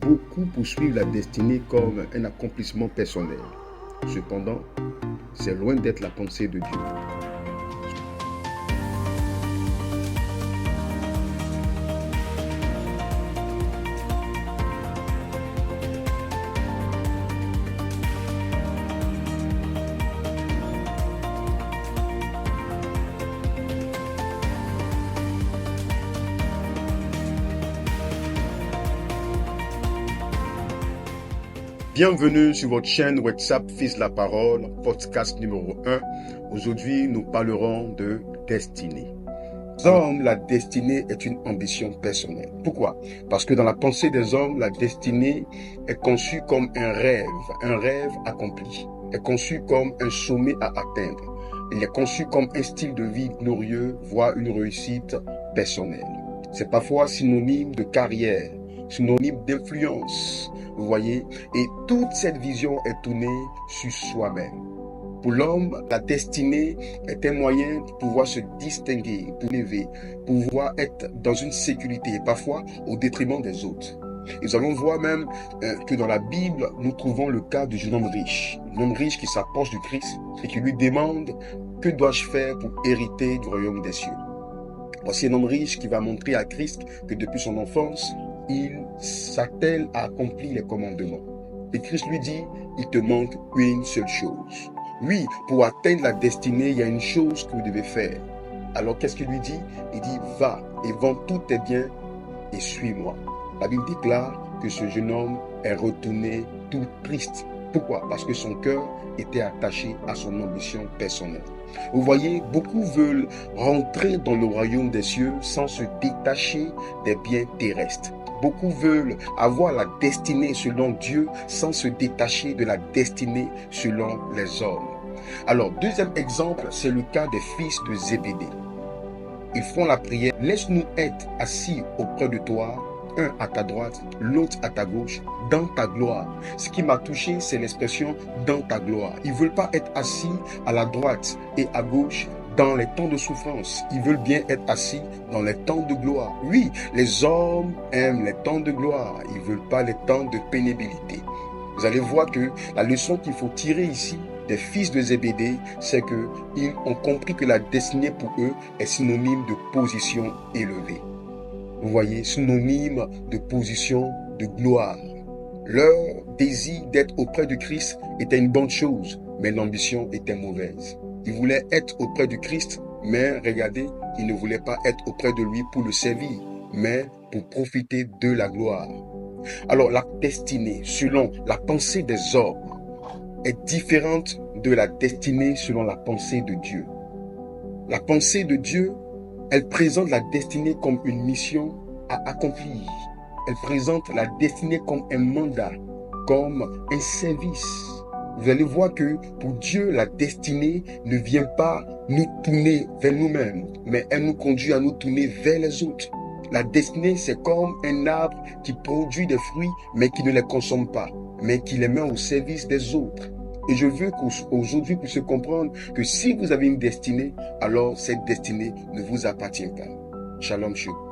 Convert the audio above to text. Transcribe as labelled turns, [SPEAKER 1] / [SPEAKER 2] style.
[SPEAKER 1] Beaucoup poursuivent la destinée comme un accomplissement personnel. Cependant, c'est loin d'être la pensée de Dieu. Bienvenue sur votre chaîne WhatsApp Fils de la Parole, podcast numéro 1. Aujourd'hui, nous parlerons de destinée. Pour les hommes, la destinée est une ambition personnelle. Pourquoi? Parce que dans la pensée des hommes, la destinée est conçue comme un rêve accompli, est conçue comme un sommet à atteindre. Il est conçu comme un style de vie glorieux, voire une réussite personnelle. C'est parfois synonyme de carrière, synonyme d'influence. Vous voyez, et toute cette vision est tournée sur soi-même. Pour l'homme, la destinée est un moyen de pouvoir se distinguer, pour élever, pouvoir être dans une sécurité, et parfois au détriment des autres. Et nous allons voir même que dans la Bible, nous trouvons le cas du jeune homme riche. Un homme riche qui s'approche du Christ et qui lui demande « Que dois-je faire pour hériter du royaume des cieux ?» Voici un homme riche qui va montrer à Christ que depuis son enfance, il s'attelle à accomplir les commandements. Et Christ lui dit, il te manque une seule chose. Oui, pour atteindre la destinée, il y a une chose que vous devez faire. Alors qu'est-ce qu'il lui dit? Il dit, va et vends tous tes biens et suis-moi. La Bible déclare que ce jeune homme est retourné tout triste. Pourquoi? Parce que son cœur était attaché à son ambition personnelle. Vous voyez, beaucoup veulent rentrer dans le royaume des cieux sans se détacher des biens terrestres. Beaucoup veulent avoir la destinée selon Dieu sans se détacher de la destinée selon les hommes. Alors, deuxième exemple, c'est le cas des fils de Zébédée. Ils font la prière, laisse-nous être assis auprès de toi, un à ta droite, l'autre à ta gauche, dans ta gloire. Ce qui m'a touché, c'est l'expression dans ta gloire. Ils ne veulent pas être assis à la droite et à gauche dans les temps de souffrance. Ils veulent bien être assis dans les temps de gloire. Oui, les hommes aiment les temps de gloire. Ils ne veulent pas les temps de pénibilité. Vous allez voir que la leçon qu'il faut tirer ici des fils de Zébédée, c'est qu'ils ont compris que la destinée pour eux est synonyme de position élevée. Vous voyez, synonyme de position de gloire. Leur désir d'être auprès du Christ était une bonne chose, mais l'ambition était mauvaise. Ils voulaient être auprès du Christ, mais regardez, ils ne voulaient pas être auprès de lui pour le servir, mais pour profiter de la gloire. Alors la destinée, selon la pensée des hommes, est différente de la destinée selon la pensée de Dieu. La pensée de Dieu, elle présente la destinée comme une mission à accomplir. Elle présente la destinée comme un mandat, comme un service. Vous allez voir que pour Dieu, la destinée ne vient pas nous tourner vers nous-mêmes, mais elle nous conduit à nous tourner vers les autres. La destinée, c'est comme un arbre qui produit des fruits, mais qui ne les consomme pas, mais qui les met au service des autres. Et je veux qu'aujourd'hui, vous puissiez comprendre que si vous avez une destinée, alors cette destinée ne vous appartient pas. Shalom, shalom.